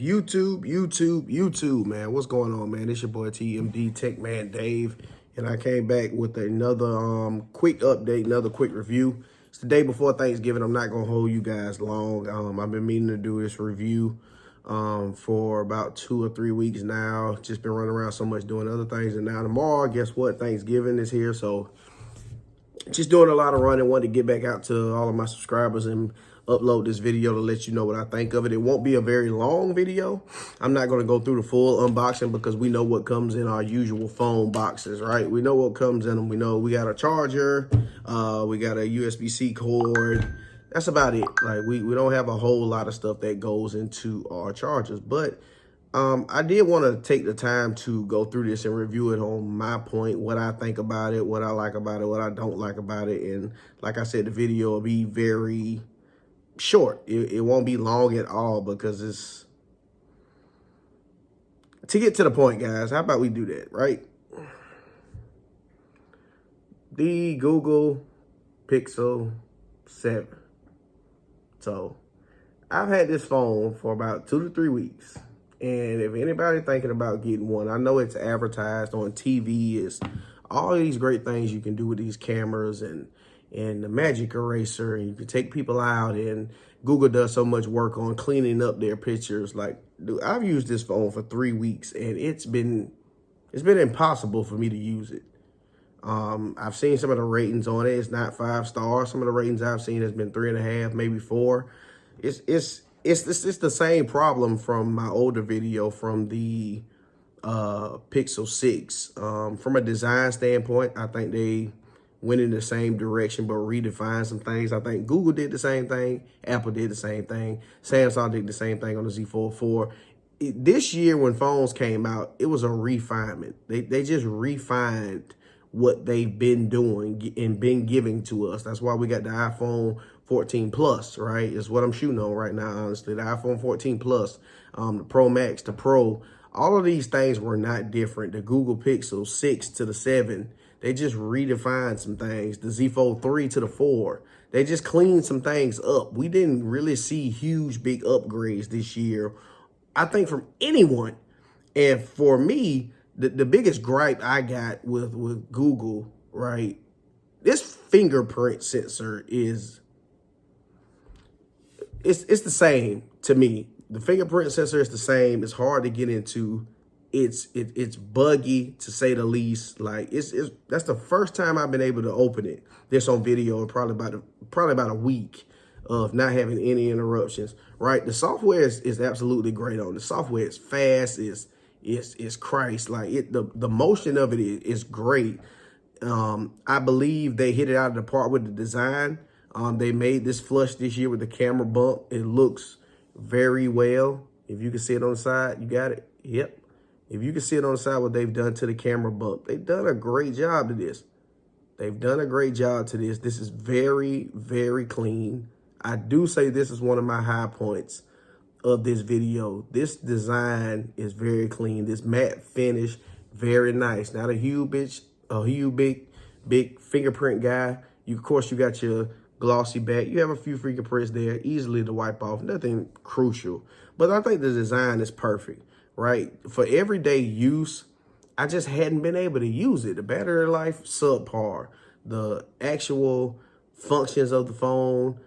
YouTube, man. What's going on, man? It's your boy TMD Tech Man Dave, and I came back with another quick update, another quick review. It's the day before Thanksgiving. I'm not gonna hold you guys long. I've been meaning to do this review for about 2 or 3 weeks now. Just been running around so much doing other things, and now tomorrow, guess what? Thanksgiving is here, so just doing a lot of running. Wanted to get back out to all of my subscribers and upload this video to let you know what I think of it. It won't be a very long video. I'm not going to go through the full unboxing because we know what comes in our usual phone boxes, right? We know what comes in them. We know we got a charger, we got a USB-C cord. That's about it. Like we don't have a whole lot of stuff that goes into our chargers, but I did want to take the time to go through this and review it on my point, what I think about it, what I like about it, what I don't like about it. And like I said, the video will be very short. It won't be long at all because it's to get to the point, guys. How about we do that, right? The Google Pixel 7. So I've had this phone for about 2 to 3 weeks. And if anybody thinking about getting one, I know it's advertised on TV. It's all these great things you can do with these cameras and the magic eraser, and you can take people out, and Google does so much work on cleaning up their pictures. Like, dude, I've used this phone for 3 weeks, and it's been impossible for me to use it. I've seen some of the ratings on it. It's not 5 stars. Some of the ratings I've seen has been 3.5, maybe 4. It's the same problem from my older video from the Pixel 6. From a design standpoint, I think they went in the same direction but redefined some things. I think Google did the same thing. Apple did the same thing. Samsung did the same thing on the Z Fold 4. This year when phones came out, it was a refinement. They just refined what they've been doing and been giving to us. That's why we got the iPhone 14 Plus, right? Is what I'm shooting on right now, honestly. The iPhone 14 Plus, the Pro Max, the Pro, all of these things were not different. The Google Pixel 6 to the 7, they just redefined some things. The Z Fold 3 to the 4, they just cleaned some things up. We didn't really see huge, big upgrades this year, I think, from anyone. And for me, the biggest gripe I got with Google, right, this fingerprint sensor is, it's the same to me. The fingerprint sensor is the same. It's hard to get into. It's buggy, to say the least. Like that's the first time I've been able to open it. This on video in probably about a week of not having any interruptions. Right, the software is absolutely great on. The software is fast. It's Christ. Like the motion of it is great. I believe they hit it out of the park with the design. They made this flush this year with the camera bump. It looks very well. If you can see it on the side, you got it. Yep. If you can see it on the side, what they've done to the camera bump, they've done a great job to this. They've done a great job to this. This is very, very clean. I do say this is one of my high points of this video. This design is very clean. This matte finish, very nice. Not a huge big fingerprint guy. Of course, you got your glossy back. You have a few fingerprints there, easily to wipe off. Nothing crucial. But I think the design is perfect, right? For everyday use, I just hadn't been able to use it. The battery life, subpar. The actual functions of the phone,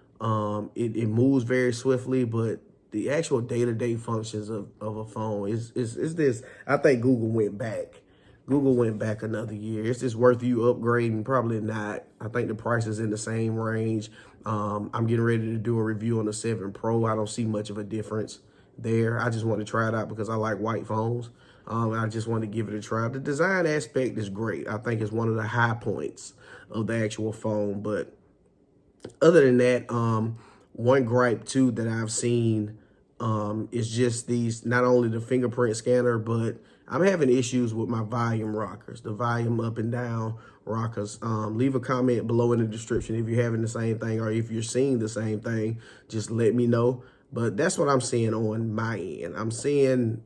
it moves very swiftly, but the actual day-to-day functions of a phone is this. I think Google went back. Google went back another year. Is this worth you upgrading? Probably not. I think the price is in the same range. I'm getting ready to do a review on the 7 Pro. I don't see much of a difference there. I just want to try it out because I like white phones. I just want to give it a try. The design aspect is great. I think it's one of the high points of the actual phone. But other than that, one gripe too that I've seen is just these, not only the fingerprint scanner, but I'm having issues with my volume rockers, the volume up and down rockers. Leave a comment below in the description if you're having the same thing or if you're seeing the same thing. Just let me know. But that's what I'm seeing on my end. I'm seeing,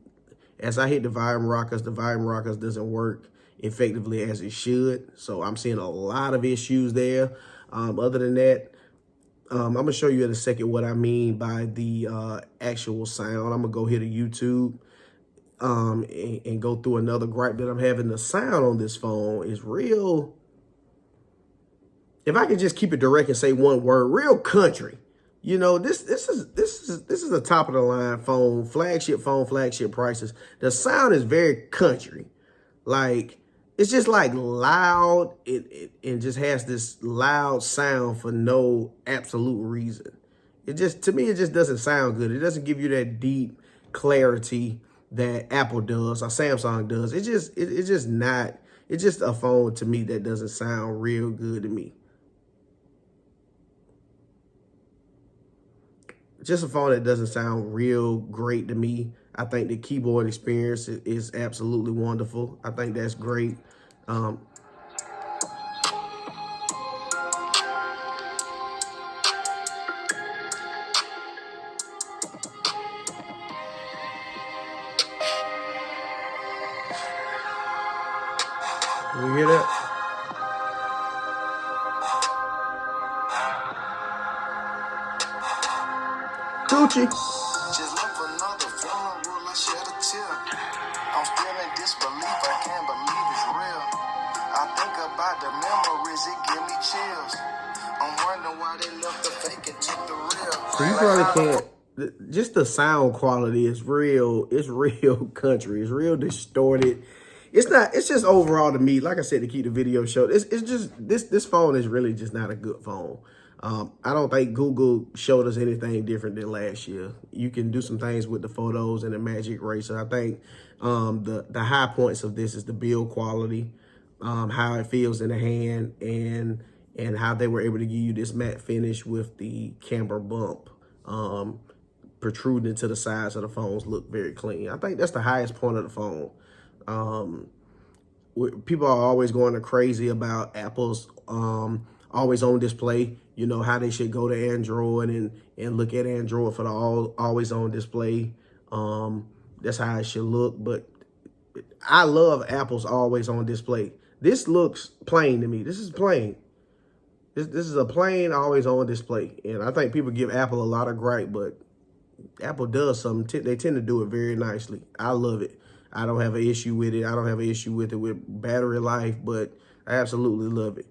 as I hit the volume rockers doesn't work effectively as it should. So I'm seeing a lot of issues there. Other than that, I'm going to show you in a second what I mean by the actual sound. I'm going to go here to YouTube and go through another gripe that I'm having. The sound on this phone is real. If I can just keep it direct and say one word, real country. You know, this is the top of the line phone, flagship prices. The sound is very country. Like, it's just like loud. It just has this loud sound for no absolute reason. It just, to me, it just doesn't sound good. It doesn't give you that deep clarity that Apple does or Samsung does. It's just a phone to me that doesn't sound real good to me. Just a phone that doesn't sound real great to me. I think the keyboard experience is absolutely wonderful. I think that's great. You hear that? Gucci. Just left another funeral, I shed a tear. I'm still in disbelief, I can't believe it's real. I think about the memories, it give me chills. I'm wondering why they left the fake and took the real. So you probably can't, just the sound quality is real. It's real country. It's real distorted. It's just overall to me, like I said, to keep the video short, it's just, this phone is really just not a good phone. I don't think Google showed us anything different than last year. You can do some things with the photos and the Magic Eraser. I think the high points of this is the build quality, how it feels in the hand, and how they were able to give you this matte finish with the camber bump protruding to the sides of the phones look very clean. I think that's the highest point of the phone. People are always going crazy about Apple's always on display, you know, how they should go to Android and look at Android for the always on display. That's how it should look. But I love Apple's always on display. This looks plain to me. This is plain. This is a plain always on display. And I think people give Apple a lot of gripe, but Apple does something. They tend to do it very nicely. I love it. I don't have an issue with it. I don't have an issue with it with battery life, but I absolutely love it.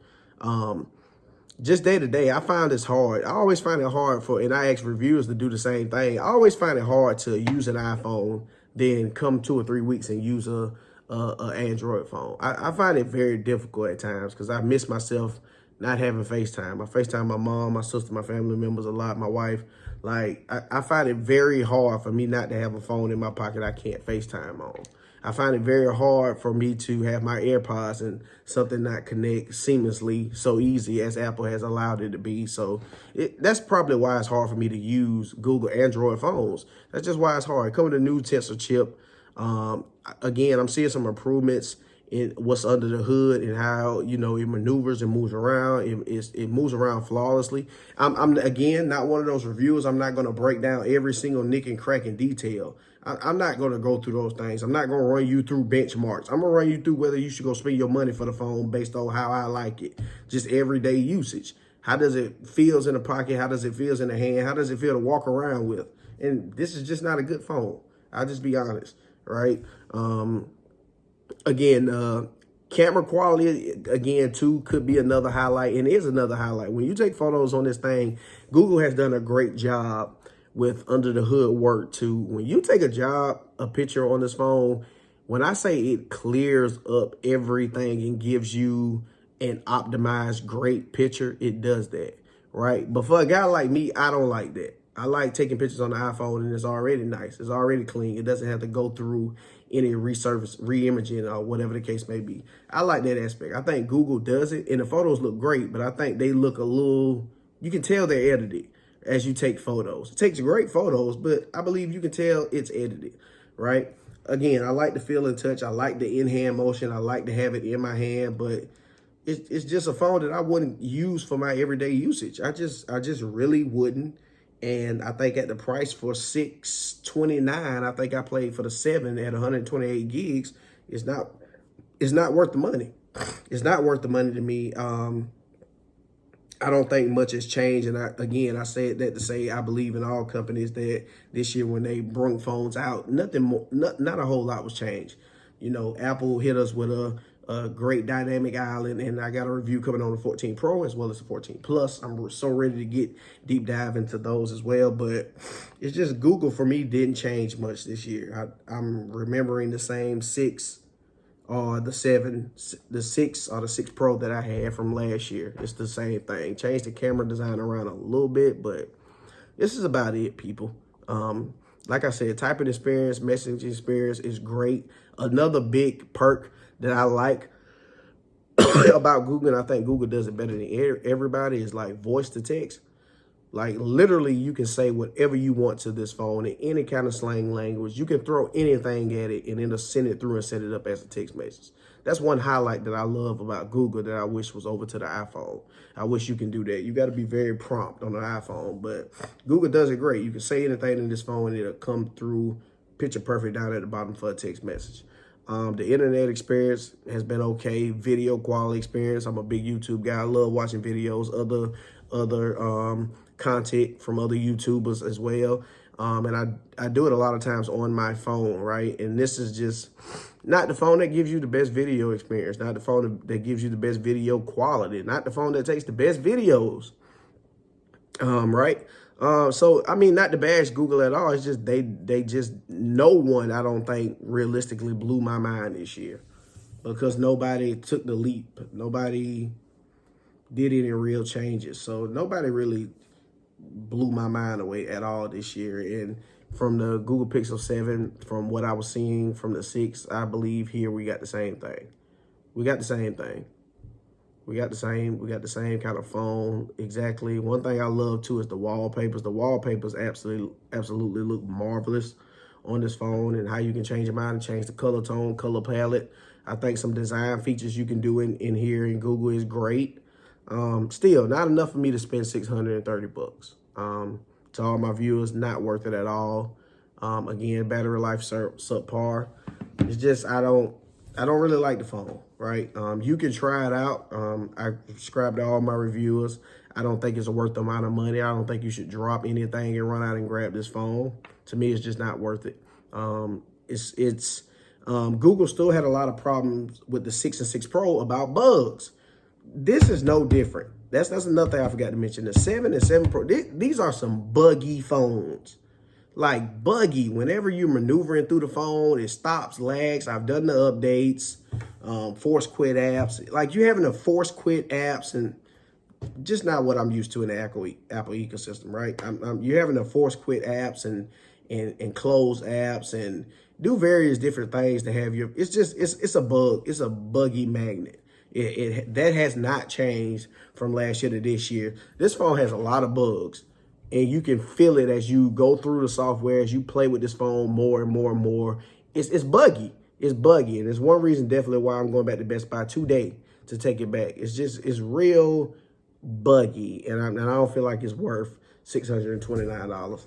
Just day to day, I find this hard. I always find it hard and I ask reviewers to do the same thing. I always find it hard to use an iPhone, then come 2 or 3 weeks and use a Android phone. I find it very difficult at times because I miss myself not having FaceTime. I FaceTime my mom, my sister, my family members a lot, my wife. Like, I find it very hard for me not to have a phone in my pocket I can't FaceTime on. I find it very hard for me to have my AirPods and something not connect seamlessly so easy as Apple has allowed it to be. So that's probably why it's hard for me to use Google Android phones. That's just why it's hard. Coming to new Tensor chip. Again, I'm seeing some improvements in what's under the hood and how, you know, it maneuvers and moves around. It moves around flawlessly. I'm again, not one of those reviewers. I'm not going to break down every single nick and crack in detail. I'm not going to go through those things. I'm not going to run you through benchmarks. I'm going to run you through whether you should go spend your money for the phone based on how I like it. Just everyday usage. How does it feels in the pocket? How does it feels in the hand? How does it feel to walk around with? And this is just not a good phone. I'll just be honest, right? Again, camera quality, again, too, could be another highlight, and is another highlight. When you take photos on this thing, Google has done a great job with under the hood work, too. When you take a picture on this phone, when I say it clears up everything and gives you an optimized, great picture, it does that, right? But for a guy like me, I don't like that. I like taking pictures on the iPhone and it's already nice. It's already clean. It doesn't have to go through any re-imaging or whatever the case may be. I like that aspect. I think Google does it and the photos look great, but I think they look a little, you can tell they're edited as you take photos. It takes great photos, but I believe you can tell it's edited, right? Again, I like the feel and touch. I like the in-hand motion. I like to have it in my hand, but it's just a phone that I wouldn't use for my everyday usage. I just really wouldn't. And I think at the price for $629, I think I played for the 7 at 128 gigs. It's not worth the money. It's not worth the money to me. I don't think much has changed. And I said that to say I believe in all companies that this year when they brought phones out, nothing more, not a whole lot was changed. You know, Apple hit us with a great dynamic island, and I got a review coming on the 14 Pro as well as the 14 Plus. I'm so ready to get deep dive into those as well. But it's just Google for me didn't change much this year. I'm remembering the same 6 or the 6 or the 6 Pro that I had from last year. It's the same thing. Changed the camera design around a little bit, but this is about it, people. Like I said, typing experience, messaging experience is great. Another big perk that I like about Google, and I think Google does it better than everybody, is like voice to text. Like literally you can say whatever you want to this phone in any kind of slang language. You can throw anything at it and it'll send it through and set it up as a text message. That's one highlight that I love about Google that I wish was over to the iPhone. I wish you can do that. You got to be very prompt on the iPhone, but Google does it great. You can say anything in this phone and it'll come through picture perfect down at the bottom for a text message. The internet experience has been okay. Video quality experience. I'm a big YouTube guy. I love watching videos, other content from other YouTubers as well. And I do it a lot of times on my phone, right? And this is just not the phone that gives you the best video experience, not the phone that gives you the best video quality, not the phone that takes the best videos, right? So, I mean, not to bash Google at all. It's just they just, no one, I don't think, realistically blew my mind this year because nobody took the leap. Nobody did any real changes. So nobody really blew my mind away at all this year. And from the Google Pixel 7, from what I was seeing from the 6, I believe here we got the same thing. We got the same thing. We got the same kind of phone. Exactly. One thing I love too is the wallpapers. The wallpapers absolutely look marvelous on this phone, and how you can change them out and change the color tone, color palette. I think some design features you can do in here in Google is great. Still not enough for me to spend $630. To all my viewers, not worth it at all. Again, battery life subpar. It's just I don't really like the phone, right? You can try it out. I subscribe to all my reviewers. I don't think it's worth the amount of money. I don't think you should drop anything and run out and grab this phone. To me, it's just not worth it. Google still had a lot of problems with the 6 and 6 Pro about bugs. This is no different. That's another thing I forgot to mention. The 7 and 7 Pro, these are some buggy phones. Like buggy. Whenever you're maneuvering through the phone, it stops, lags. I've done the updates, force quit apps. Like you're having to force quit apps, and just not what I'm used to in the Apple ecosystem, right? You're having to force quit apps and close apps and do various different things to have your. It's a bug. It's a buggy magnet. That has not changed from last year to this year. This phone has a lot of bugs, and you can feel it as you go through the software, as you play with this phone more and more and more. It's buggy. It's buggy, and it's one reason definitely why I'm going back to Best Buy today to take it back. It's real buggy, and I don't feel like it's worth $629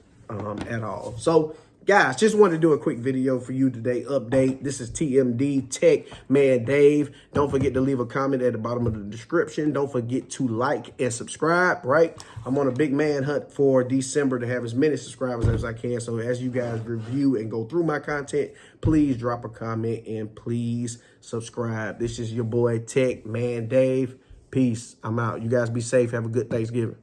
at all. So, guys, just wanted to do a quick video for you today. Update. This is TMD Tech Man Dave. Don't forget to leave a comment at the bottom of the description. Don't forget to like and subscribe, right? I'm on a big man hunt for December to have as many subscribers as I can. So as you guys review and go through my content, please drop a comment and please subscribe. This is your boy Tech Man Dave. Peace. I'm out. You guys be safe. Have a good Thanksgiving.